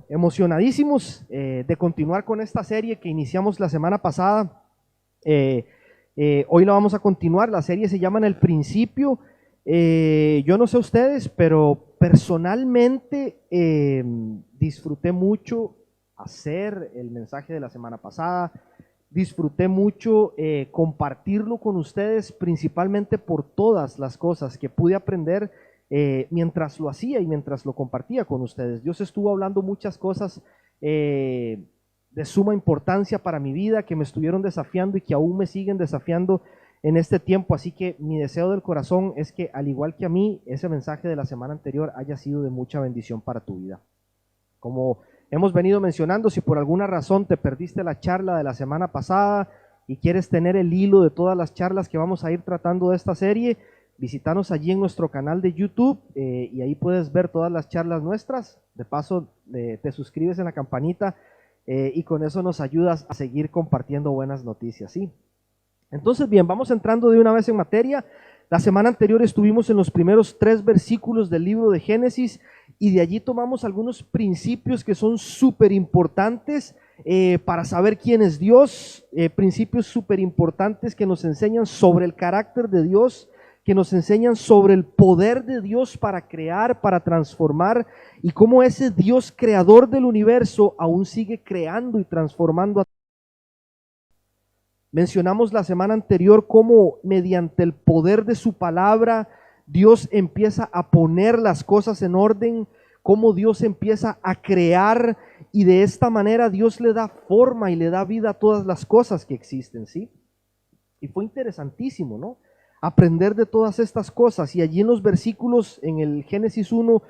emocionadísimos de continuar con esta serie que iniciamos la semana pasada. Hoy la vamos a continuar. La serie se llama En el Principio. Yo no sé ustedes, pero personalmente disfruté mucho hacer el mensaje de la semana pasada. Disfruté mucho compartirlo con ustedes, principalmente por todas las cosas que pude aprender mientras lo hacía y mientras lo compartía con ustedes. Dios estuvo hablando muchas cosas de suma importancia para mi vida, que me estuvieron desafiando y que aún me siguen desafiando en este tiempo. Así que mi deseo del corazón es que, al igual que a mí, ese mensaje de la semana anterior haya sido de mucha bendición para tu vida. Como hemos venido mencionando, si por alguna razón te perdiste la charla de la semana pasada y quieres tener el hilo de todas las charlas que vamos a ir tratando de esta serie, visítanos allí en nuestro canal de YouTube y ahí puedes ver todas las charlas nuestras. De paso, te suscribes en la campanita y con eso nos ayudas a seguir compartiendo buenas noticias, ¿sí? Entonces, bien, vamos entrando de una vez en materia. La semana anterior estuvimos en los primeros 3 versículos del libro de Génesis y de allí tomamos algunos principios que son súper importantes para saber quién es Dios, principios súper importantes que nos enseñan sobre el carácter de Dios, que nos enseñan sobre el poder de Dios para crear, para transformar, y cómo ese Dios creador del universo aún sigue creando y transformando. Mencionamos la semana anterior cómo mediante el poder de su palabra Dios empieza a poner las cosas en orden, cómo Dios empieza a crear y de esta manera Dios le da forma y le da vida a todas las cosas que existen, ¿sí? Y fue interesantísimo, ¿no? Aprender de todas estas cosas. Y allí en los versículos, en el Génesis 1,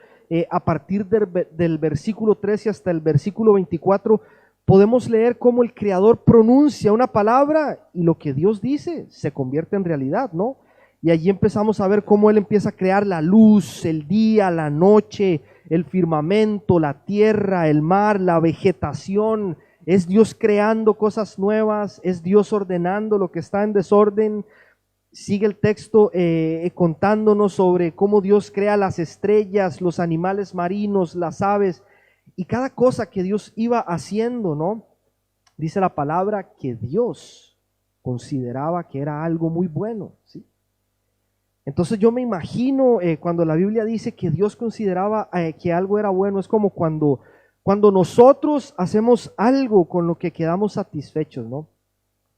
a partir del versículo 13 hasta el versículo 24, podemos leer cómo el Creador pronuncia una palabra y lo que Dios dice se convierte en realidad, ¿no? Y allí empezamos a ver cómo Él empieza a crear la luz, el día, la noche, el firmamento, la tierra, el mar, la vegetación. Es Dios creando cosas nuevas, es Dios ordenando lo que está en desorden. Sigue el texto contándonos sobre cómo Dios crea las estrellas, los animales marinos, las aves y cada cosa que Dios iba haciendo, ¿no? Dice la palabra que Dios consideraba que era algo muy bueno, ¿sí? Entonces yo me imagino cuando la Biblia dice que Dios consideraba que algo era bueno, es como cuando nosotros hacemos algo con lo que quedamos satisfechos, ¿no?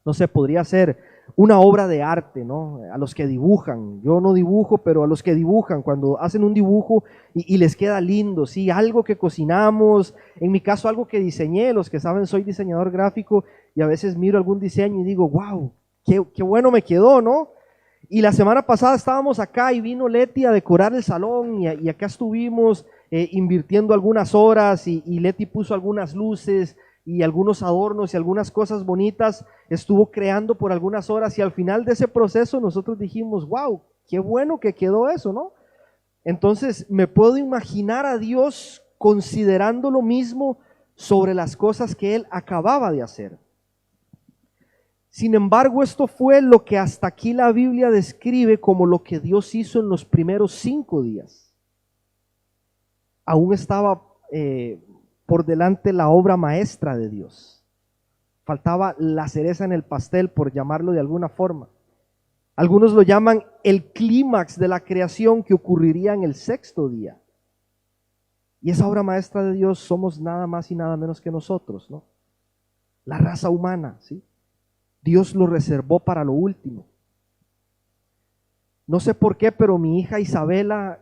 No sé, podría ser una obra de arte, ¿no? A los que dibujan, yo no dibujo, pero a los que dibujan, cuando hacen un dibujo y les queda lindo, ¿sí? Algo que cocinamos, en mi caso algo que diseñé, los que saben soy diseñador gráfico y a veces miro algún diseño y digo, wow, qué bueno me quedó, ¿no? Y la semana pasada estábamos acá y vino Leti a decorar el salón y acá estuvimos invirtiendo algunas horas y Leti puso algunas luces y algunos adornos y algunas cosas bonitas, estuvo creando por algunas horas y al final de ese proceso nosotros dijimos, wow, qué bueno que quedó eso, ¿no? Entonces me puedo imaginar a Dios considerando lo mismo sobre las cosas que Él acababa de hacer. Sin embargo, esto fue lo que hasta aquí la Biblia describe como lo que Dios hizo en los primeros 5 días. Aún estaba por delante la obra maestra de Dios. Faltaba la cereza en el pastel, por llamarlo de alguna forma. Algunos lo llaman el clímax de la creación que ocurriría en el 6º día. Y esa obra maestra de Dios somos nada más y nada menos que nosotros, ¿no? La raza humana, ¿sí? Dios lo reservó para lo último. No sé por qué, pero mi hija Isabela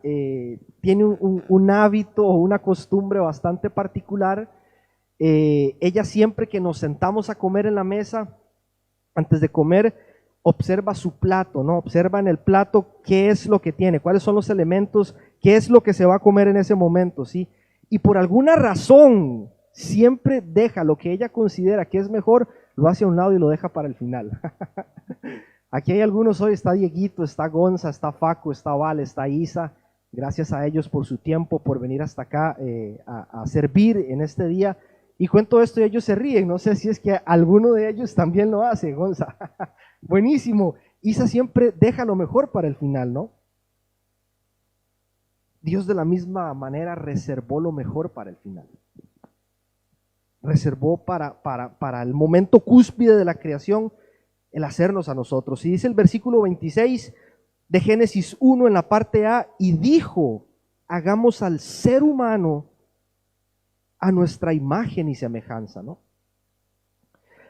tiene un hábito o una costumbre bastante particular. Ella siempre que nos sentamos a comer en la mesa, antes de comer, observa su plato, ¿no? Observa en el plato qué es lo que tiene, cuáles son los elementos, qué es lo que se va a comer en ese momento, ¿sí? Y por alguna razón siempre deja lo que ella considera que es mejor, lo hace a un lado y lo deja para el final. Aquí hay algunos hoy, está Dieguito, está Gonza, está Facu, está Val, está Isa. Gracias a ellos por su tiempo, por venir hasta acá a servir en este día. Y cuento esto y ellos se ríen, no sé si es que alguno de ellos también lo hace, Gonza. Buenísimo. Isa siempre deja lo mejor para el final, ¿no? Dios de la misma manera reservó lo mejor para el final. reservó para el momento cúspide de la creación, el hacernos a nosotros. Y dice el versículo 26 de Génesis 1 en la parte A, y dijo, hagamos al ser humano a nuestra imagen y semejanza, ¿no?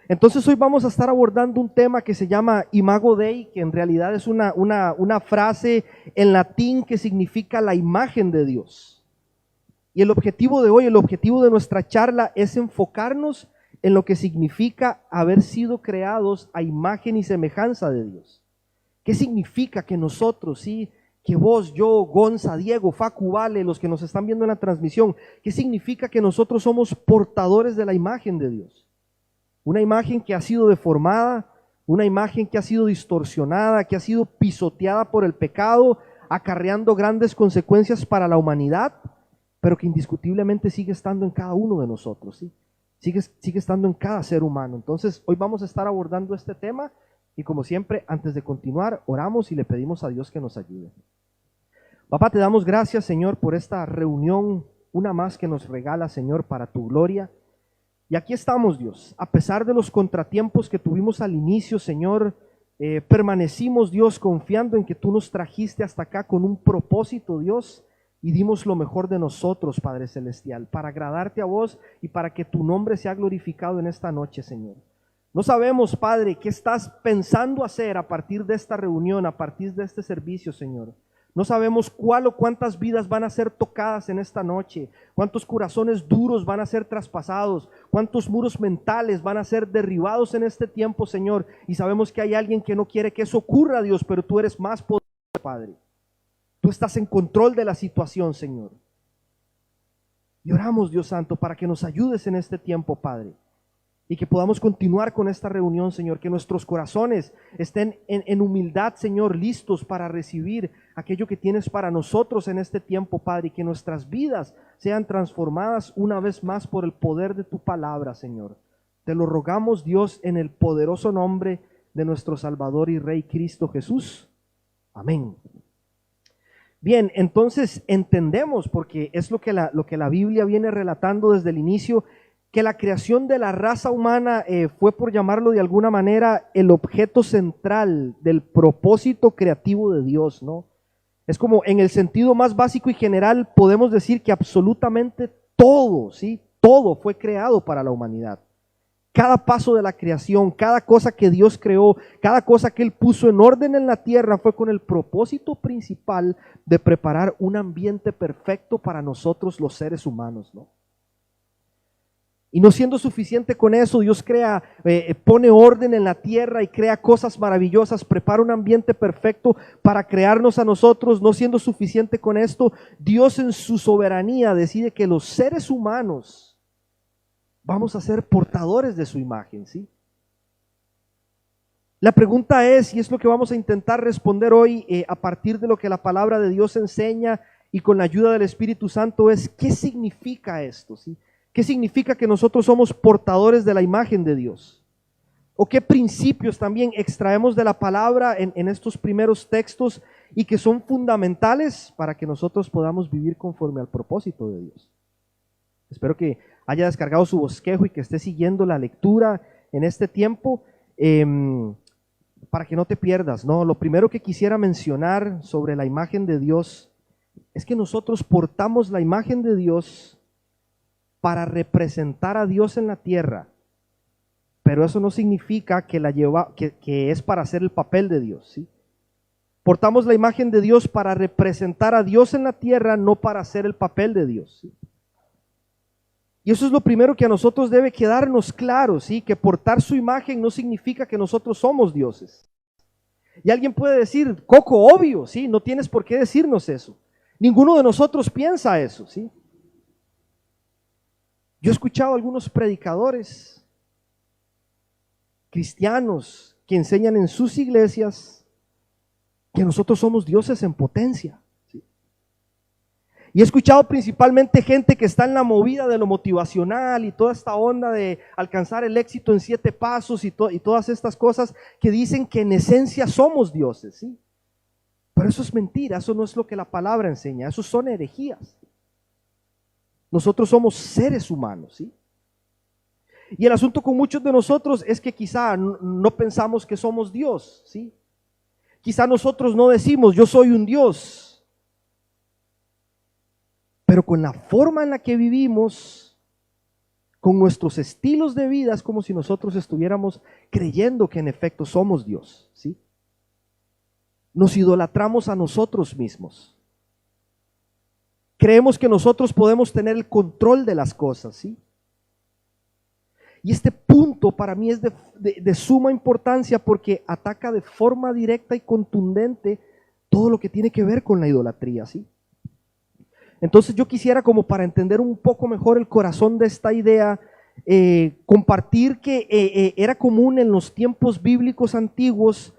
Entonces hoy vamos a estar abordando un tema que se llama Imago Dei, que en realidad es una frase en latín que significa la imagen de Dios. Y el objetivo de hoy, el objetivo de nuestra charla es enfocarnos en lo que significa haber sido creados a imagen y semejanza de Dios. ¿Qué significa que nosotros, sí, que vos, yo, Gonza, Diego, Facu, Vale, los que nos están viendo en la transmisión, qué significa que nosotros somos portadores de la imagen de Dios? Una imagen que ha sido deformada, una imagen que ha sido distorsionada, que ha sido pisoteada por el pecado, acarreando grandes consecuencias para la humanidad, pero que indiscutiblemente sigue estando en cada uno de nosotros, ¿sí? Sigue estando en cada ser humano. Entonces, hoy vamos a estar abordando este tema y como siempre, antes de continuar, oramos y le pedimos a Dios que nos ayude. Papá, te damos gracias, Señor, por esta reunión, una más que nos regala, Señor, para tu gloria. Y aquí estamos, Dios, a pesar de los contratiempos que tuvimos al inicio, Señor, permanecimos, Dios, confiando en que tú nos trajiste hasta acá con un propósito, Dios, y dimos lo mejor de nosotros, Padre Celestial, para agradarte a vos y para que tu nombre sea glorificado en esta noche, Señor. No sabemos, Padre, qué estás pensando hacer a partir de esta reunión, a partir de este servicio, Señor. No sabemos cuál o cuántas vidas van a ser tocadas en esta noche, cuántos corazones duros van a ser traspasados, cuántos muros mentales van a ser derribados en este tiempo, Señor. Y sabemos que hay alguien que no quiere que eso ocurra, Dios, pero tú eres más poderoso, Padre. Tú estás en control de la situación, Señor. Y oramos, Dios Santo, para que nos ayudes en este tiempo, Padre. Y que podamos continuar con esta reunión, Señor, que nuestros corazones estén en humildad, Señor, listos para recibir aquello que tienes para nosotros en este tiempo, Padre, y que nuestras vidas sean transformadas una vez más por el poder de tu palabra, Señor. Te lo rogamos, Dios, en el poderoso nombre de nuestro Salvador y Rey Cristo Jesús. Amén. Bien, entonces entendemos, porque es lo que la Biblia viene relatando desde el inicio, que la creación de la raza humana fue, por llamarlo de alguna manera, el objeto central del propósito creativo de Dios, ¿no? Es como en el sentido más básico y general podemos decir que absolutamente todo, ¿sí? Todo fue creado para la humanidad. Cada paso de la creación, cada cosa que Dios creó, cada cosa que Él puso en orden en la tierra fue con el propósito principal de preparar un ambiente perfecto para nosotros los seres humanos, ¿no? Y no siendo suficiente con eso, Dios pone orden en la tierra y crea cosas maravillosas, prepara un ambiente perfecto para crearnos a nosotros. No siendo suficiente con esto, Dios en su soberanía decide que los seres humanos vamos a ser portadores de su imagen, ¿sí? La pregunta es, y es lo que vamos a intentar responder hoy a partir de lo que la palabra de Dios enseña y con la ayuda del Espíritu Santo, es ¿qué significa esto? ¿Sí? ¿Qué significa que nosotros somos portadores de la imagen de Dios? ¿O qué principios también extraemos de la palabra en estos primeros textos y que son fundamentales para que nosotros podamos vivir conforme al propósito de Dios? Espero que haya descargado su bosquejo y que esté siguiendo la lectura en este tiempo para que no te pierdas, ¿no? Lo primero que quisiera mencionar sobre la imagen de Dios es que nosotros portamos la imagen de Dios para representar a Dios en la tierra, pero eso no significa que es para hacer el papel de Dios, ¿sí? Portamos la imagen de Dios para representar a Dios en la tierra, no para hacer el papel de Dios, ¿sí? Y eso es lo primero que a nosotros debe quedarnos claro, ¿sí? Que portar su imagen no significa que nosotros somos dioses. Y alguien puede decir, Coco, obvio, ¿sí? No tienes por qué decirnos eso. Ninguno de nosotros piensa eso, ¿sí? Yo he escuchado a algunos predicadores cristianos que enseñan en sus iglesias que nosotros somos dioses en potencia, ¿sí? Y he escuchado principalmente gente que está en la movida de lo motivacional y toda esta onda de alcanzar el éxito en 7 pasos y todas estas cosas que dicen que en esencia somos dioses, ¿sí? Pero eso es mentira, eso no es lo que la palabra enseña, eso son herejías. Nosotros somos seres humanos, ¿sí? Y el asunto con muchos de nosotros es que quizá no pensamos que somos Dios, ¿sí? Quizá nosotros no decimos, yo soy un Dios. Pero con la forma en la que vivimos, con nuestros estilos de vida, es como si nosotros estuviéramos creyendo que en efecto somos Dios, ¿sí? Nos idolatramos a nosotros mismos. Creemos que nosotros podemos tener el control de las cosas, ¿sí? Y este punto para mí es de suma importancia porque ataca de forma directa y contundente todo lo que tiene que ver con la idolatría, ¿sí? Entonces yo quisiera, como para entender un poco mejor el corazón de esta idea, compartir que era común en los tiempos bíblicos antiguos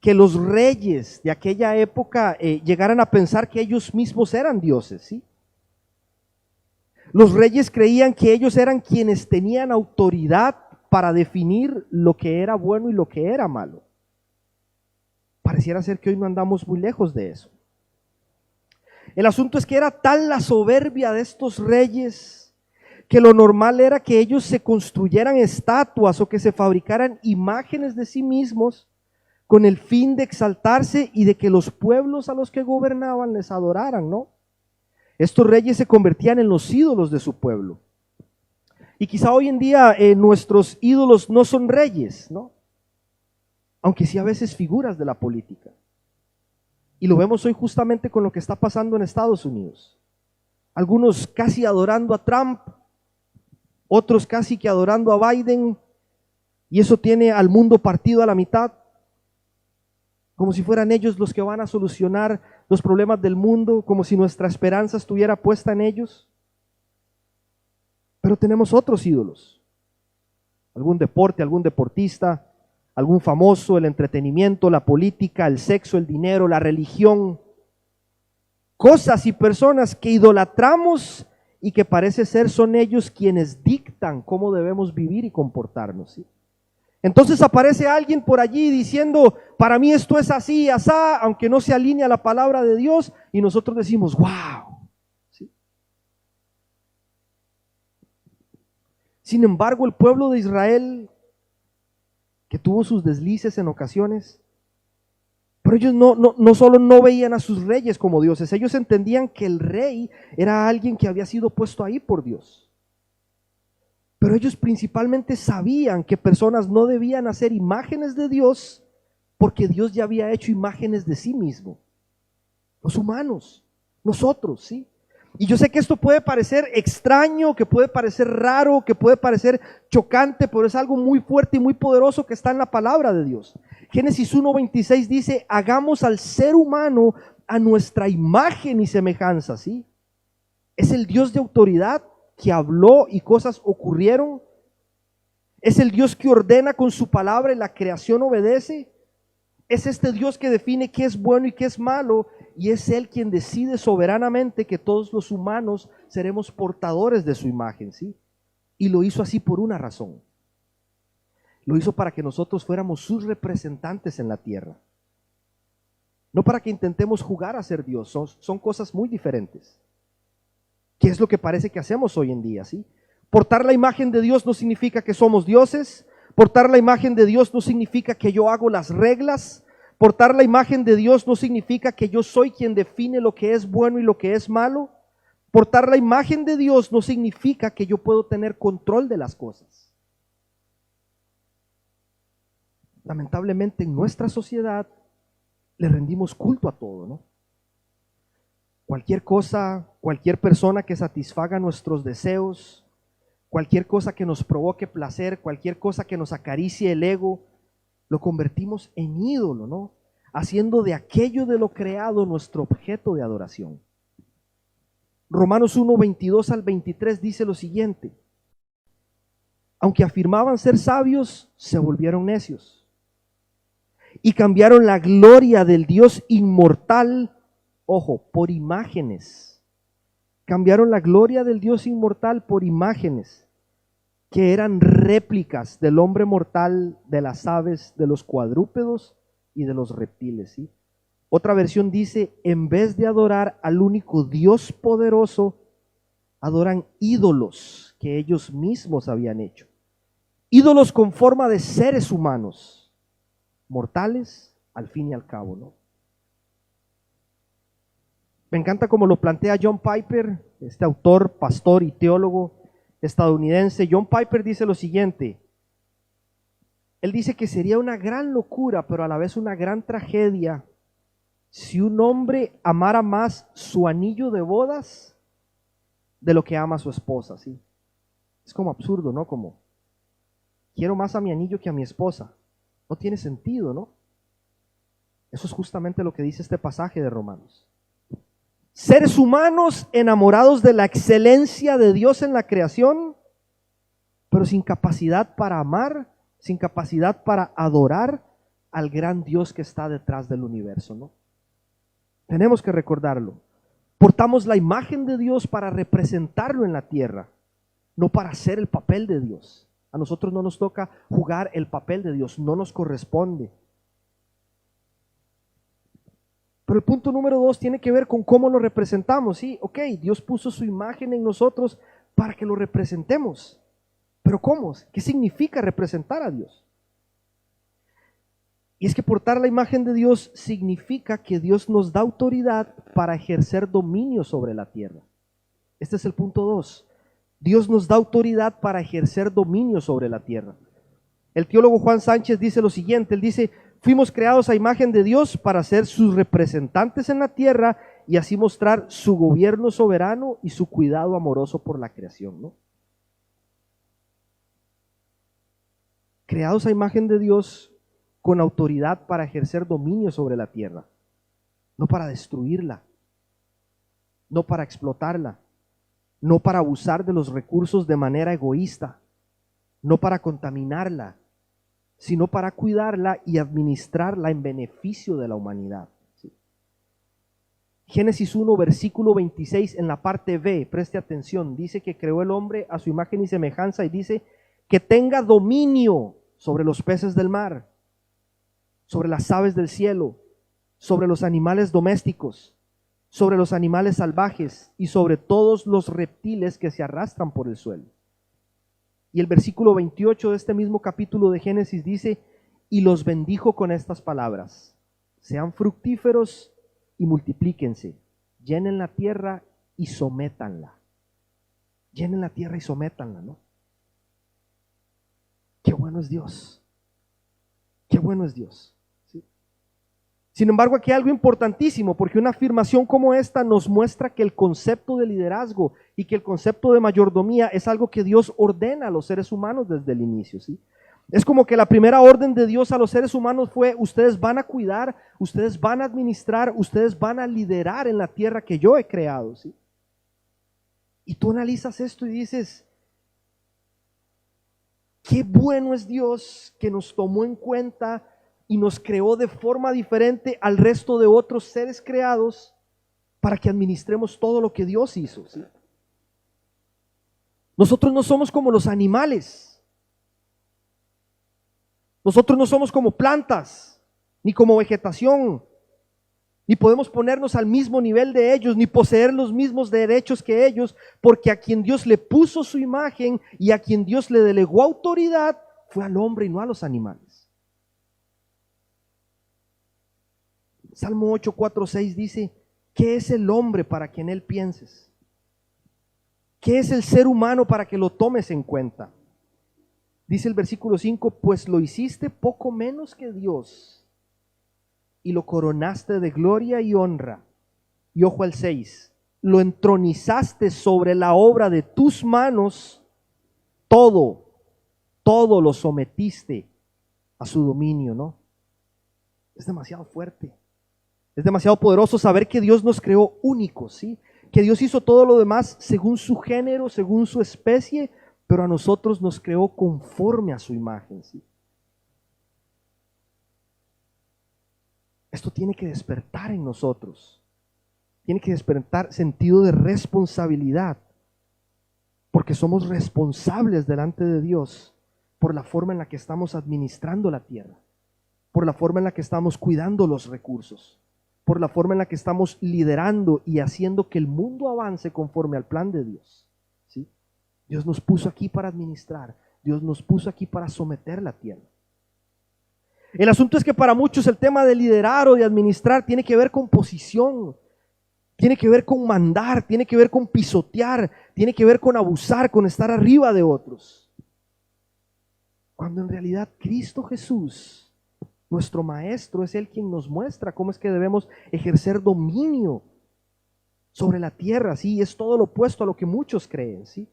que los reyes de aquella época llegaran a pensar que ellos mismos eran dioses, ¿sí? Los reyes creían que ellos eran quienes tenían autoridad para definir lo que era bueno y lo que era malo. Pareciera ser que hoy no andamos muy lejos de eso. El asunto es que era tal la soberbia de estos reyes que lo normal era que ellos se construyeran estatuas o que se fabricaran imágenes de sí mismos con el fin de exaltarse y de que los pueblos a los que gobernaban les adoraran, ¿no? Estos reyes se convertían en los ídolos de su pueblo. Y quizá hoy en día nuestros ídolos no son reyes, ¿no? Aunque sí a veces figuras de la política. Y lo vemos hoy justamente con lo que está pasando en Estados Unidos. Algunos casi adorando a Trump, otros casi que adorando a Biden, y eso tiene al mundo partido a la mitad, como si fueran ellos los que van a solucionar los problemas del mundo, como si nuestra esperanza estuviera puesta en ellos. Pero tenemos otros ídolos, algún deporte, algún deportista, algún famoso, el entretenimiento, la política, el sexo, el dinero, la religión, cosas y personas que idolatramos y que parece ser son ellos quienes dictan cómo debemos vivir y comportarnos, ¿sí? Entonces aparece alguien por allí diciendo, para mí esto es así, asá, aunque no se alinea a la palabra de Dios, y nosotros decimos, wow, ¿sí? Sin embargo, el pueblo de Israel, que tuvo sus deslices en ocasiones, pero ellos no solo no veían a sus reyes como dioses, ellos entendían que el rey era alguien que había sido puesto ahí por Dios. Pero ellos principalmente sabían que personas no debían hacer imágenes de Dios porque Dios ya había hecho imágenes de sí mismo. Los humanos, nosotros, ¿sí? Y yo sé que esto puede parecer extraño, que puede parecer raro, que puede parecer chocante, pero es algo muy fuerte y muy poderoso que está en la palabra de Dios. Génesis 1:26 dice, hagamos al ser humano a nuestra imagen y semejanza, ¿sí? Es el Dios de autoridad que habló y cosas ocurrieron. Es el Dios que ordena con su palabra y la creación obedece. Es este Dios que define qué es bueno y qué es malo, y es Él quien decide soberanamente que todos los humanos seremos portadores de su imagen, ¿sí? Y lo hizo así por una razón. Lo hizo para que nosotros fuéramos sus representantes en la tierra. No para que intentemos jugar a ser Dios, son cosas muy diferentes. ¿Qué es lo que parece que hacemos hoy en día, sí? Portar la imagen de Dios no significa que somos dioses. Portar la imagen de Dios no significa que yo hago las reglas. Portar la imagen de Dios no significa que yo soy quien define lo que es bueno y lo que es malo. Portar la imagen de Dios no significa que yo puedo tener control de las cosas. Lamentablemente en nuestra sociedad le rendimos culto a todo, ¿no? Cualquier cosa, cualquier persona que satisfaga nuestros deseos, cualquier cosa que nos provoque placer, cualquier cosa que nos acaricie el ego, lo convertimos en ídolo, ¿no? Haciendo de aquello de lo creado nuestro objeto de adoración. Romanos 1:22 al 23 dice lo siguiente: aunque afirmaban ser sabios, se volvieron necios y cambiaron la gloria del Dios inmortal, ojo, por imágenes. Cambiaron la gloria del Dios inmortal por imágenes que eran réplicas del hombre mortal, de las aves, de los cuadrúpedos y de los reptiles, ¿sí? Otra versión dice, en vez de adorar al único Dios poderoso, adoran ídolos que ellos mismos habían hecho. ídolos con forma de seres humanos, mortales al fin y al cabo, ¿no? Me encanta como lo plantea John Piper, este autor, pastor y teólogo estadounidense. John Piper dice lo siguiente: él dice que sería una gran locura, pero a la vez una gran tragedia, si un hombre amara más su anillo de bodas de lo que ama a su esposa, ¿sí? Es como absurdo, ¿no? Como, quiero más a mi anillo que a mi esposa. No tiene sentido, ¿no? Eso es justamente lo que dice este pasaje de Romanos. Seres humanos enamorados de la excelencia de Dios en la creación, pero sin capacidad para amar, sin capacidad para adorar al gran Dios que está detrás del universo, ¿no? Tenemos que recordarlo. Portamos la imagen de Dios para representarlo en la tierra, no para hacer el papel de Dios. A nosotros no nos toca jugar el papel de Dios, no nos corresponde. Pero el punto número 2 tiene que ver con cómo lo representamos. Sí, ok, Dios puso su imagen en nosotros para que lo representemos. Pero ¿cómo? ¿Qué significa representar a Dios? Y es que portar la imagen de Dios significa que Dios nos da autoridad para ejercer dominio sobre la tierra. Este es el punto 2. Dios nos da autoridad para ejercer dominio sobre la tierra. El teólogo Juan Sánchez dice lo siguiente, él dice: fuimos creados a imagen de Dios para ser sus representantes en la tierra y así mostrar su gobierno soberano y su cuidado amoroso por la creación, ¿no? Creados a imagen de Dios con autoridad para ejercer dominio sobre la tierra, no para destruirla, no para explotarla, no para abusar de los recursos de manera egoísta, no para contaminarla, sino para cuidarla y administrarla en beneficio de la humanidad. ¿Sí? Génesis 1, versículo 26, en la parte B, preste atención, dice que creó el hombre a su imagen y semejanza y dice que tenga dominio sobre los peces del mar, sobre las aves del cielo, sobre los animales domésticos, sobre los animales salvajes y sobre todos los reptiles que se arrastran por el suelo. Y el versículo 28 de este mismo capítulo de Génesis dice: y los bendijo con estas palabras: sean fructíferos y multiplíquense, llenen la tierra y sométanla. Llenen la tierra y sométanla, ¿no? Qué bueno es Dios. Qué bueno es Dios. ¿Sí? Sin embargo, aquí hay algo importantísimo, porque una afirmación como esta nos muestra que el concepto de liderazgo y que el concepto de mayordomía es algo que Dios ordena a los seres humanos desde el inicio, ¿sí? Es como que la primera orden de Dios a los seres humanos fue: ustedes van a cuidar, ustedes van a administrar, ustedes van a liderar en la tierra que yo he creado, ¿sí? Y tú analizas esto y dices: qué bueno es Dios que nos tomó en cuenta y nos creó de forma diferente al resto de otros seres creados para que administremos todo lo que Dios hizo, ¿sí? Nosotros no somos como los animales. Nosotros no somos como plantas, ni como vegetación, ni podemos ponernos al mismo nivel de ellos, ni poseer los mismos derechos que ellos, porque a quien Dios le puso su imagen y a quien Dios le delegó autoridad fue al hombre y no a los animales. Salmo 8, 4, 6 dice: ¿qué es el hombre para que en él pienses? ¿Qué es el ser humano para que lo tomes en cuenta? Dice el versículo 5: pues lo hiciste poco menos que Dios y lo coronaste de gloria y honra. Y ojo al 6, lo entronizaste sobre la obra de tus manos, todo lo sometiste a su dominio, ¿no? Es demasiado fuerte, es demasiado poderoso saber que Dios nos creó únicos, ¿sí? Que Dios hizo todo lo demás según su género, según su especie, pero a nosotros nos creó conforme a su imagen, ¿sí? Esto tiene que despertar en nosotros, tiene que despertar sentido de responsabilidad, porque somos responsables delante de Dios por la forma en la que estamos administrando la tierra, por la forma en la que estamos cuidando los recursos, por la forma en la que estamos liderando y haciendo que el mundo avance conforme al plan de Dios, ¿sí? Dios nos puso aquí para administrar, Dios nos puso aquí para someter la tierra. El asunto es que para muchos el tema de liderar o de administrar tiene que ver con posición, tiene que ver con mandar, tiene que ver con pisotear, tiene que ver con abusar, con estar arriba de otros. Cuando en realidad Cristo Jesús, nuestro Maestro, es Él quien nos muestra cómo es que debemos ejercer dominio sobre la tierra, ¿sí? Es todo lo opuesto a lo que muchos creen, ¿sí?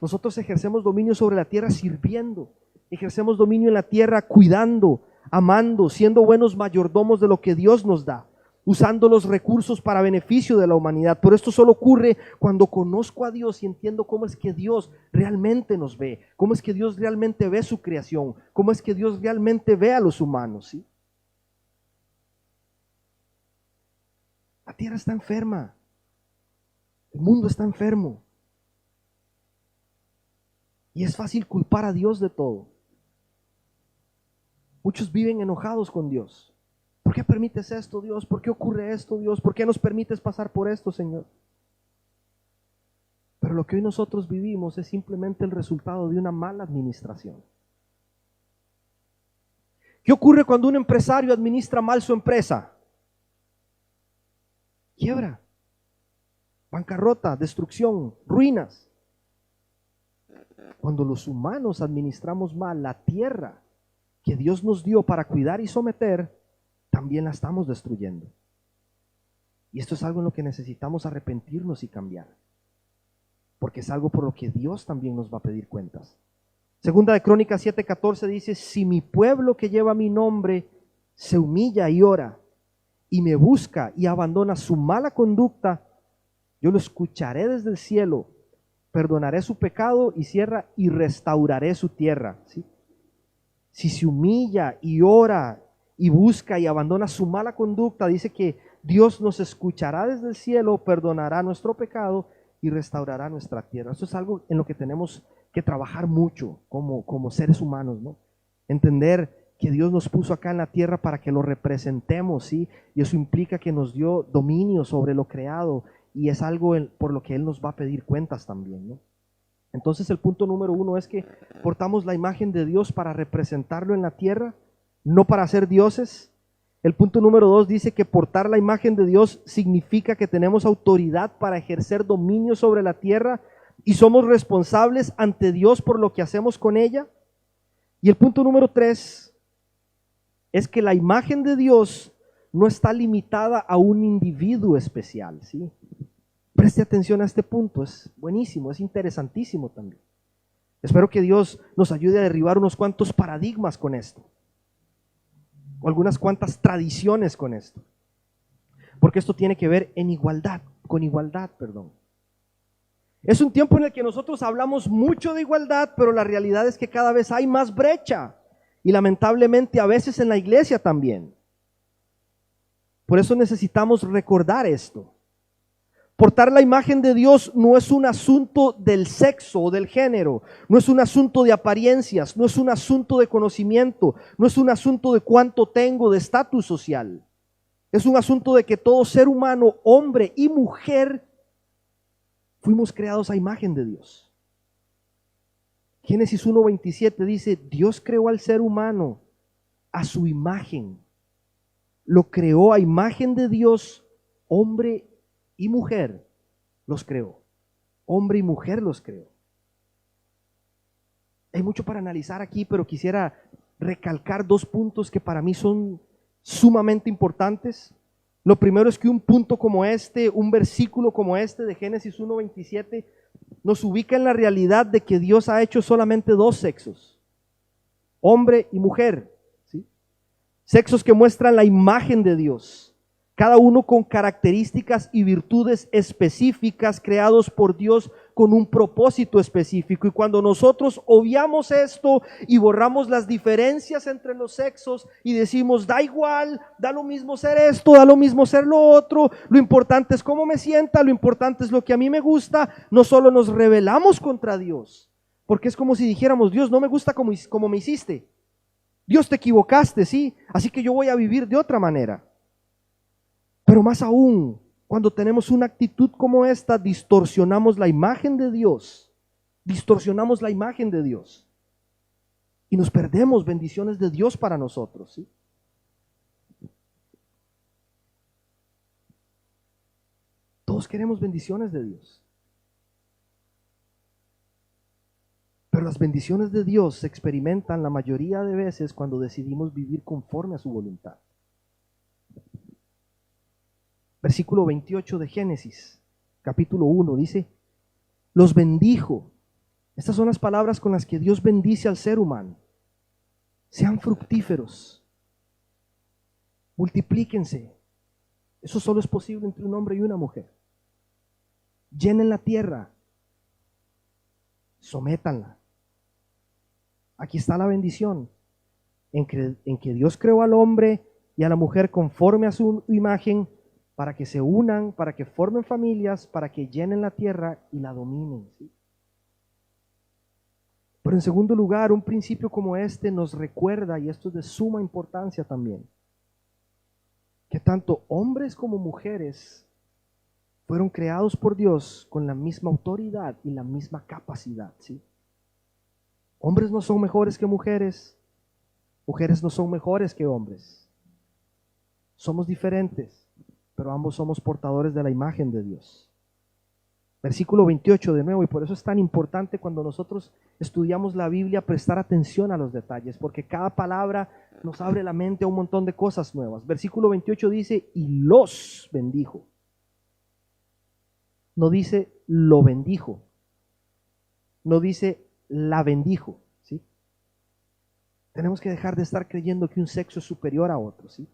Nosotros ejercemos dominio sobre la tierra sirviendo, ejercemos dominio en la tierra cuidando, amando, siendo buenos mayordomos de lo que Dios nos da, usando los recursos para beneficio de la humanidad. Pero esto solo ocurre cuando conozco a Dios y entiendo cómo es que Dios realmente nos ve, cómo es que Dios realmente ve su creación, cómo es que Dios realmente ve a los humanos, ¿sí? La tierra está enferma, el mundo está enfermo. Y es fácil culpar a Dios de todo. Muchos viven enojados con Dios. ¿Por qué permites esto, Dios? ¿Por qué ocurre esto, Dios? ¿Por qué nos permites pasar por esto, Señor? Pero lo que hoy nosotros vivimos es simplemente el resultado de una mala administración. ¿Qué ocurre cuando un empresario administra mal su empresa? Quiebra, bancarrota, destrucción, ruinas. Cuando los humanos administramos mal la tierra que Dios nos dio para cuidar y someter, también la estamos destruyendo. Y esto es algo en lo que necesitamos arrepentirnos y cambiar, porque es algo por lo que Dios también nos va a pedir cuentas. Segunda de Crónicas 7:14 dice: si mi pueblo que lleva mi nombre se humilla y ora y me busca y abandona su mala conducta, yo lo escucharé desde el cielo, perdonaré su pecado y restauraré su tierra, ¿sí? Si se humilla y ora y busca y abandona su mala conducta, dice que Dios nos escuchará desde el cielo, perdonará nuestro pecado y restaurará nuestra tierra. Eso es algo en lo que tenemos que trabajar mucho como seres humanos, ¿no? Entender que Dios nos puso acá en la tierra para que lo representemos, ¿sí? Y eso implica que nos dio dominio sobre lo creado, y es algo por lo que Él nos va a pedir cuentas también, ¿no? Entonces el punto número 1 es que portamos la imagen de Dios para representarlo en la tierra, no para ser dioses. El punto número 2 dice que portar la imagen de Dios significa que tenemos autoridad para ejercer dominio sobre la tierra y somos responsables ante Dios por lo que hacemos con ella. Y el punto número 3 es que la imagen de Dios no está limitada a un individuo especial, ¿sí? Preste atención a este punto, es buenísimo, es interesantísimo también. Espero que Dios nos ayude a derribar unos cuantos paradigmas con esto, o algunas cuantas tradiciones con esto, porque esto tiene que ver con igualdad. Es un tiempo en el que nosotros hablamos mucho de igualdad, pero la realidad es que cada vez hay más brecha, y lamentablemente a veces en la iglesia también. Por eso necesitamos recordar esto. Portar la imagen de Dios no es un asunto del sexo o del género, no es un asunto de apariencias, no es un asunto de conocimiento, no es un asunto de cuánto tengo de estatus social. Es un asunto de que todo ser humano, hombre y mujer, fuimos creados a imagen de Dios. Génesis 1:27 dice: Dios creó al ser humano a su imagen. Lo creó a imagen de Dios, hombre y mujer los creó. Hombre y mujer los creó. Hay mucho para analizar aquí, pero quisiera recalcar 2 puntos que para mí son sumamente importantes. Lo primero es que un punto como este, un versículo como este de Génesis 1:27, nos ubica en la realidad de que Dios ha hecho solamente 2 sexos, hombre y mujer, ¿sí? Sexos que muestran la imagen de Dios, cada uno con características y virtudes específicas creados por Dios con un propósito específico. Y cuando nosotros obviamos esto y borramos las diferencias entre los sexos y decimos: da igual, da lo mismo ser esto, da lo mismo ser lo otro, lo importante es cómo me sienta, lo importante es lo que a mí me gusta, no solo nos rebelamos contra Dios, porque es como si dijéramos: Dios, no me gusta como me hiciste, Dios, te equivocaste, sí, así que yo voy a vivir de otra manera. Pero más aún, cuando tenemos una actitud como esta, distorsionamos la imagen de Dios. Distorsionamos la imagen de Dios. y nos perdemos bendiciones de Dios para nosotros, ¿sí? Todos queremos bendiciones de Dios. Pero las bendiciones de Dios se experimentan la mayoría de veces cuando decidimos vivir conforme a su voluntad. Versículo 28 de Génesis, capítulo 1, dice: los bendijo. Estas son las palabras con las que Dios bendice al ser humano. Sean fructíferos, multiplíquense. Eso solo es posible entre un hombre y una mujer. Llenen la tierra, sométanla. Aquí está la bendición, en que Dios creó al hombre y a la mujer conforme a su imagen, para que se unan, para que formen familias, para que llenen la tierra y la dominen, ¿sí? Pero en segundo lugar, un principio como este nos recuerda, y esto es de suma importancia también, que tanto hombres como mujeres fueron creados por Dios con la misma autoridad y la misma capacidad, ¿sí? Hombres no son mejores que mujeres, mujeres no son mejores que hombres. Somos diferentes, pero ambos somos portadores de la imagen de Dios. Versículo 28 de nuevo, y por eso es tan importante cuando nosotros estudiamos la Biblia prestar atención a los detalles, porque cada palabra nos abre la mente a un montón de cosas nuevas. Versículo 28 dice: y los bendijo. No dice lo bendijo, no dice la bendijo, ¿sí? Tenemos que dejar de estar creyendo que un sexo es superior a otro, ¿sí?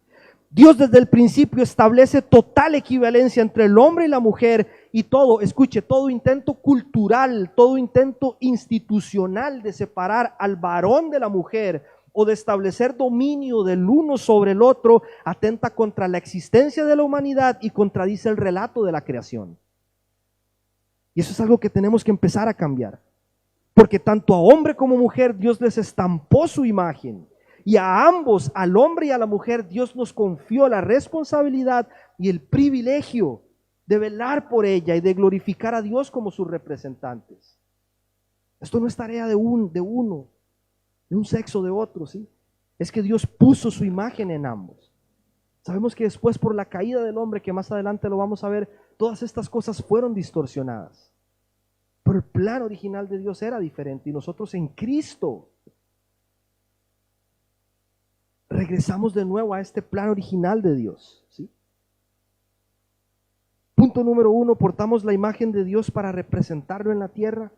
Dios desde el principio establece total equivalencia entre el hombre y la mujer, y todo, escuche, todo intento cultural, todo intento institucional de separar al varón de la mujer o de establecer dominio del uno sobre el otro atenta contra la existencia de la humanidad y contradice el relato de la creación. Y eso es algo que tenemos que empezar a cambiar, porque tanto a hombre como mujer Dios les estampó su imagen. Y a ambos, al hombre y a la mujer, Dios nos confió la responsabilidad y el privilegio de velar por ella y de glorificar a Dios como sus representantes. Esto no es tarea de un sexo, de otro, ¿sí? Es que Dios puso su imagen en ambos. Sabemos que después, por la caída del hombre, que más adelante lo vamos a ver, todas estas cosas fueron distorsionadas. Pero el plan original de Dios era diferente, y nosotros en Cristo regresamos de nuevo a este plan original de Dios, ¿sí? Punto número 1, portamos la imagen de Dios para representarlo en la tierra.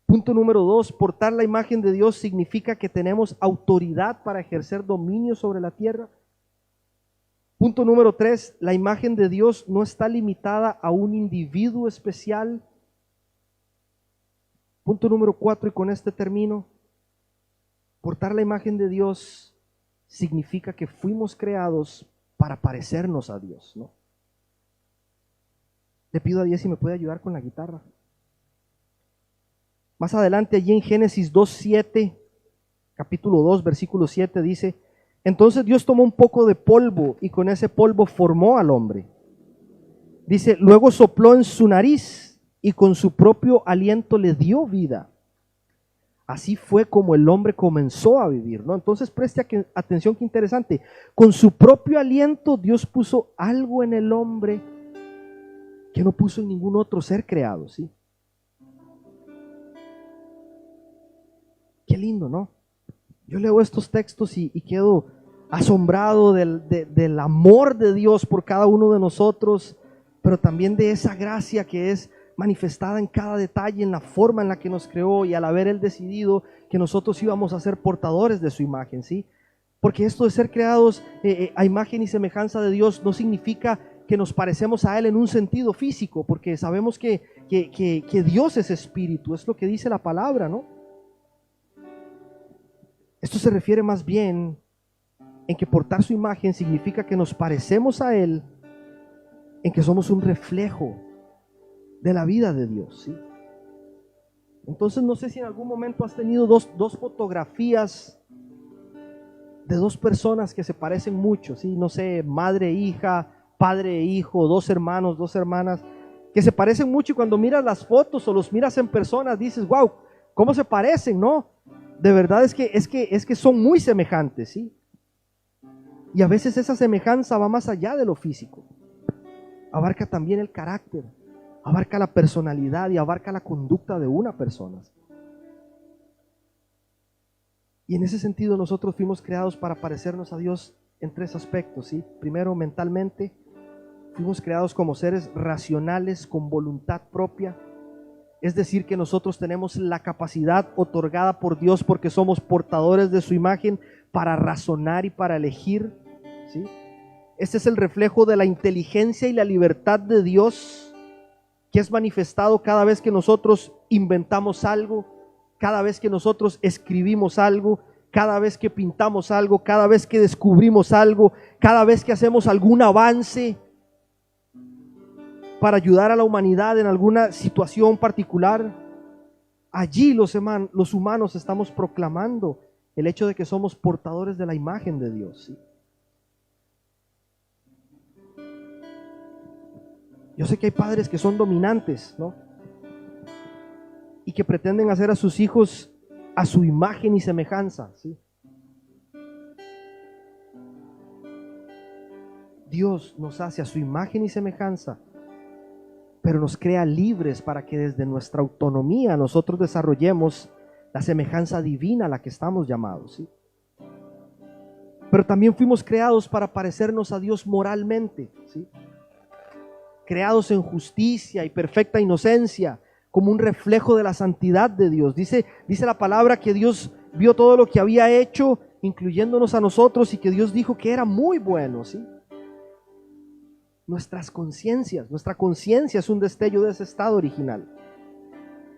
Punto número 2, portar la imagen de Dios significa que tenemos autoridad para ejercer dominio sobre la tierra. Punto número 3, la imagen de Dios no está limitada a un individuo especial. Punto número 4, y con este termino, portar la imagen de Dios significa que fuimos creados para parecernos a Dios, ¿no? Le pido a Dios si me puede ayudar con la guitarra. Más adelante, allí en Génesis 2:7, capítulo 2, versículo 7, dice: entonces Dios tomó un poco de polvo y con ese polvo formó al hombre. Dice, luego sopló en su nariz y con su propio aliento le dio vida. Así fue como el hombre comenzó a vivir, ¿no? Entonces preste atención, qué interesante. Con su propio aliento Dios puso algo en el hombre que no puso en ningún otro ser creado, ¿sí? Qué lindo, ¿no? Yo leo estos textos y quedo asombrado del amor de Dios por cada uno de nosotros, pero también de esa gracia que es manifestada en cada detalle, en la forma en la que nos creó, y al haber Él decidido que nosotros íbamos a ser portadores de su imagen, ¿sí? Porque esto de ser creados a imagen y semejanza de Dios no significa que nos parecemos a Él en un sentido físico, porque sabemos que Dios es espíritu, es lo que dice la palabra, ¿no? Esto se refiere más bien en que portar su imagen significa que nos parecemos a Él, en que somos un reflejo de la vida de Dios, ¿sí? Entonces no sé si en algún momento has tenido dos fotografías de dos personas que se parecen mucho, ¿sí? No sé, madre e hija, padre e hijo, dos hermanos, dos hermanas, que se parecen mucho, y cuando miras las fotos o los miras en persona dices, wow, ¿cómo se parecen, no? De verdad es que son muy semejantes, ¿sí? Y a veces esa semejanza va más allá de lo físico. Abarca también el carácter, abarca la personalidad y abarca la conducta de una persona. Y en ese sentido nosotros fuimos creados para parecernos a Dios en tres aspectos, ¿sí? Primero, mentalmente, fuimos creados como seres racionales con voluntad propia. Es decir, que nosotros tenemos la capacidad otorgada por Dios porque somos portadores de su imagen para razonar y para elegir, ¿sí? Este es el reflejo de la inteligencia y la libertad de Dios que es manifestado cada vez que nosotros inventamos algo, cada vez que nosotros escribimos algo, cada vez que pintamos algo, cada vez que descubrimos algo, cada vez que hacemos algún avance para ayudar a la humanidad en alguna situación particular. Allí los humanos estamos proclamando el hecho de que somos portadores de la imagen de Dios, ¿sí? Yo sé que hay padres que son dominantes, ¿no? Y que pretenden hacer a sus hijos a su imagen y semejanza, ¿sí? Dios nos hace a su imagen y semejanza, pero nos crea libres para que desde nuestra autonomía nosotros desarrollemos la semejanza divina a la que estamos llamados, ¿sí? Pero también fuimos creados para parecernos a Dios moralmente, ¿sí? Creados en justicia y perfecta inocencia, como un reflejo de la santidad de Dios. Dice la palabra que Dios vio todo lo que había hecho, incluyéndonos a nosotros, y que Dios dijo que era muy bueno, ¿sí? Nuestra conciencia es un destello de ese estado original.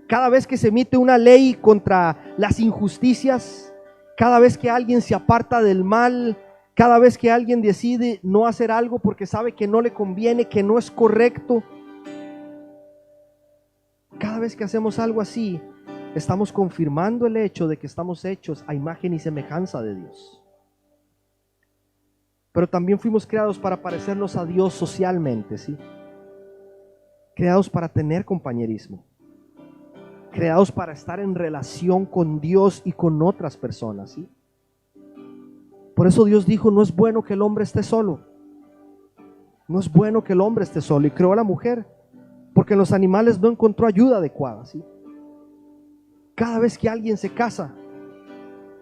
Cada vez que se emite una ley contra las injusticias, cada vez que alguien se aparta del mal, cada vez que alguien decide no hacer algo porque sabe que no le conviene, que no es correcto, cada vez que hacemos algo así, estamos confirmando el hecho de que estamos hechos a imagen y semejanza de Dios. Pero también fuimos creados para parecernos a Dios socialmente, ¿sí? Creados para tener compañerismo, creados para estar en relación con Dios y con otras personas, ¿sí? Por eso Dios dijo, no es bueno que el hombre esté solo. No es bueno que el hombre esté solo. Y creó a la mujer, porque en los animales no encontró ayuda adecuada, ¿sí? Cada vez que alguien se casa,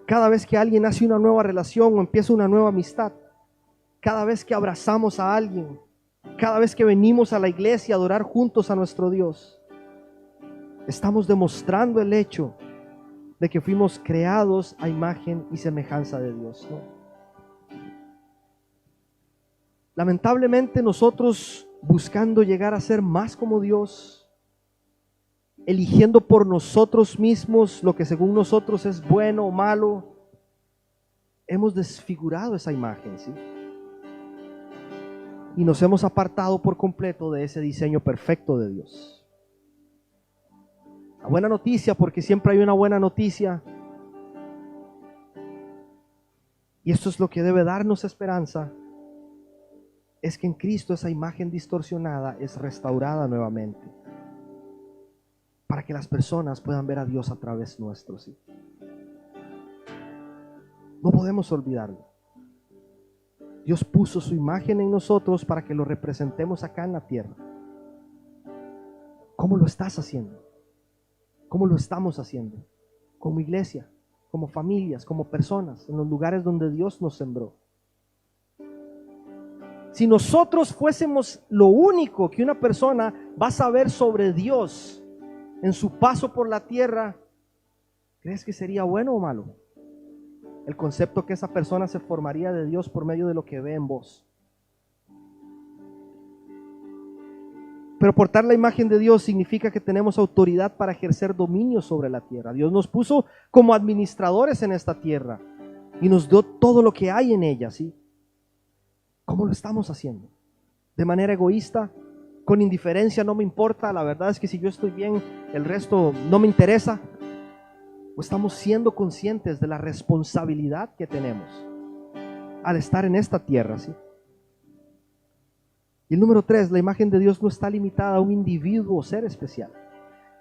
cada vez que alguien hace una nueva relación o empieza una nueva amistad, cada vez que abrazamos a alguien, cada vez que venimos a la iglesia a adorar juntos a nuestro Dios, estamos demostrando el hecho de que fuimos creados a imagen y semejanza de Dios, ¿no? Lamentablemente nosotros, buscando llegar a ser más como Dios, eligiendo por nosotros mismos lo que según nosotros es bueno o malo, hemos desfigurado esa imagen, ¿sí? Y nos hemos apartado por completo de ese diseño perfecto de Dios. La buena noticia, porque siempre hay una buena noticia, y esto es lo que debe darnos esperanza, es que en Cristo esa imagen distorsionada es restaurada nuevamente, para que las personas puedan ver a Dios a través nuestro, ¿sí? No podemos olvidarlo. Dios puso su imagen en nosotros para que lo representemos acá en la tierra. ¿Cómo lo estás haciendo? ¿Cómo lo estamos haciendo? Como iglesia, como familias, como personas, en los lugares donde Dios nos sembró. Si nosotros fuésemos lo único que una persona va a saber sobre Dios en su paso por la tierra, ¿crees que sería bueno o malo? El concepto que esa persona se formaría de Dios por medio de lo que ve en vos. Pero portar la imagen de Dios significa que tenemos autoridad para ejercer dominio sobre la tierra. Dios nos puso como administradores en esta tierra y nos dio todo lo que hay en ella, ¿sí? ¿Cómo lo estamos haciendo? ¿De manera egoísta? ¿Con indiferencia? No me importa, la verdad es que si yo estoy bien, el resto no me interesa. ¿O estamos siendo conscientes de la responsabilidad que tenemos al estar en esta tierra, ¿sí? Y el número 3, la imagen de Dios no está limitada a un individuo o ser especial.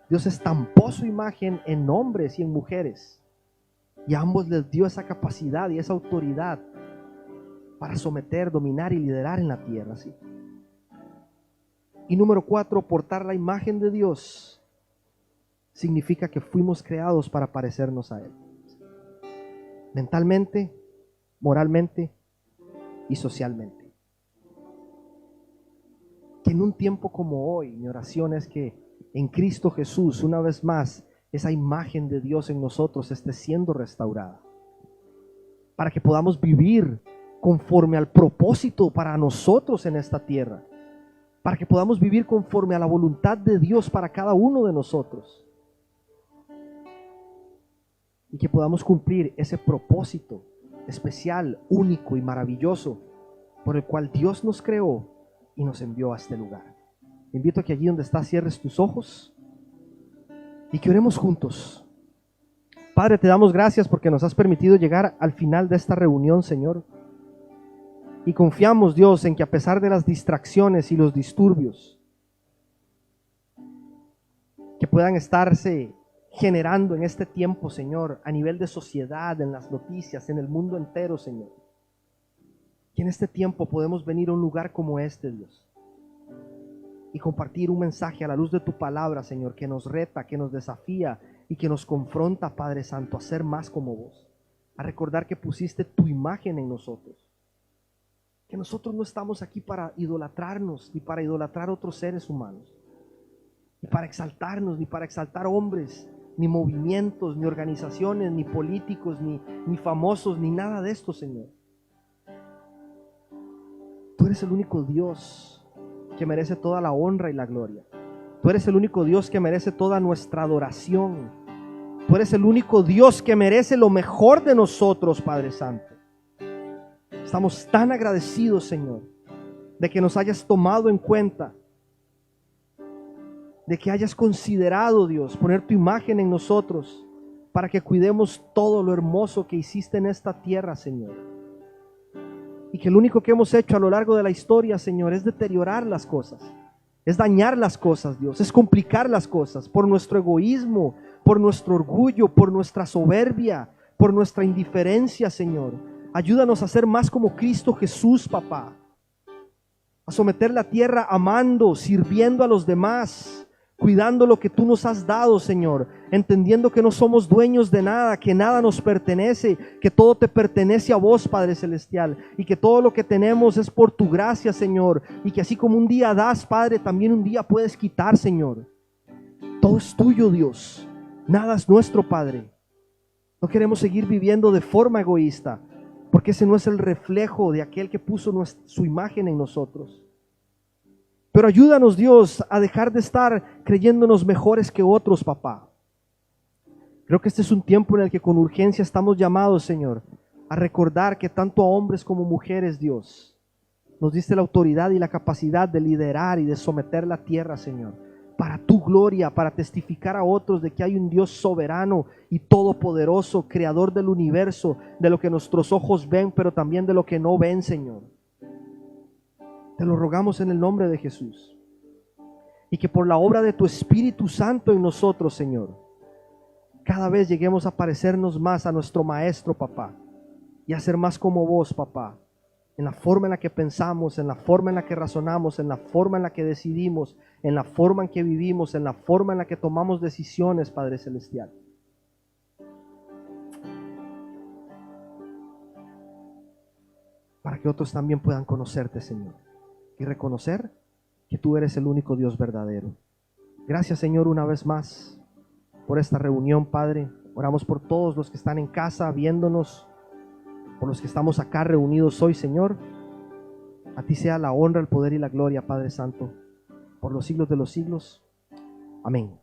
Dios estampó su imagen en hombres y en mujeres. Y a ambos les dio esa capacidad y esa autoridad para someter, dominar y liderar en la tierra, ¿sí? Y número 4, portar la imagen de Dios significa que fuimos creados para parecernos a Él. Mentalmente, moralmente y socialmente. Que en un tiempo como hoy, mi oración es que en Cristo Jesús, una vez más, esa imagen de Dios en nosotros esté siendo restaurada. Para que podamos vivir conforme al propósito para nosotros en esta tierra. Para que podamos vivir conforme a la voluntad de Dios para cada uno de nosotros. Y que podamos cumplir ese propósito especial, único y maravilloso por el cual Dios nos creó y nos envió a este lugar. Te invito a que allí donde estás cierres tus ojos y que oremos juntos. Padre, te damos gracias porque nos has permitido llegar al final de esta reunión, Señor. Y confiamos, Dios, en que a pesar de las distracciones y los disturbios que puedan estarse generando en este tiempo, Señor, a nivel de sociedad, en las noticias, en el mundo entero, Señor, que en este tiempo podemos venir a un lugar como este, Dios, y compartir un mensaje a la luz de tu palabra, Señor, que nos reta, que nos desafía y que nos confronta, Padre Santo, a ser más como vos, a recordar que pusiste tu imagen en nosotros. Que nosotros no estamos aquí para idolatrarnos, ni para idolatrar a otros seres humanos, ni para exaltarnos, ni para exaltar hombres, ni movimientos, ni organizaciones, ni políticos, ni famosos, ni nada de esto, Señor. Tú eres el único Dios que merece toda la honra y la gloria. Tú eres el único Dios que merece toda nuestra adoración. Tú eres el único Dios que merece lo mejor de nosotros, Padre Santo. Estamos tan agradecidos, Señor, de que nos hayas tomado en cuenta, de que hayas considerado, Dios, poner tu imagen en nosotros para que cuidemos todo lo hermoso que hiciste en esta tierra, Señor. Y que lo único que hemos hecho a lo largo de la historia, Señor, es deteriorar las cosas, es dañar las cosas, Dios, es complicar las cosas por nuestro egoísmo, por nuestro orgullo, por nuestra soberbia, por nuestra indiferencia, Señor. Ayúdanos a ser más como Cristo Jesús, papá. A someter la tierra amando, sirviendo a los demás, cuidando lo que tú nos has dado, Señor. Entendiendo que no somos dueños de nada, que nada nos pertenece, que todo te pertenece a vos, Padre Celestial. Y que todo lo que tenemos es por tu gracia, Señor. Y que así como un día das, Padre, también un día puedes quitar, Señor. Todo es tuyo, Dios. Nada es nuestro, Padre. No queremos seguir viviendo de forma egoísta, porque ese no es el reflejo de aquel que puso su imagen en nosotros. Pero ayúdanos, Dios, a dejar de estar creyéndonos mejores que otros, papá. Creo que este es un tiempo en el que con urgencia estamos llamados, Señor, a recordar que tanto a hombres como mujeres, Dios, nos diste la autoridad y la capacidad de liderar y de someter la tierra, Señor, para tu gloria, para testificar a otros de que hay un Dios soberano y todopoderoso, creador del universo, de lo que nuestros ojos ven, pero también de lo que no ven, Señor. Te lo rogamos en el nombre de Jesús. Y que por la obra de tu Espíritu Santo en nosotros, Señor, cada vez lleguemos a parecernos más a nuestro Maestro, papá, y a ser más como vos, papá, en la forma en la que pensamos, en la forma en la que razonamos, en la forma en la que decidimos, en la forma en que vivimos, en la forma en la que tomamos decisiones, Padre Celestial. Para que otros también puedan conocerte, Señor, y reconocer que tú eres el único Dios verdadero. Gracias, Señor, una vez más por esta reunión, Padre. Oramos por todos los que están en casa viéndonos, por los que estamos acá reunidos hoy, Señor. A ti sea la honra, el poder y la gloria, Padre Santo, por los siglos de los siglos. Amén.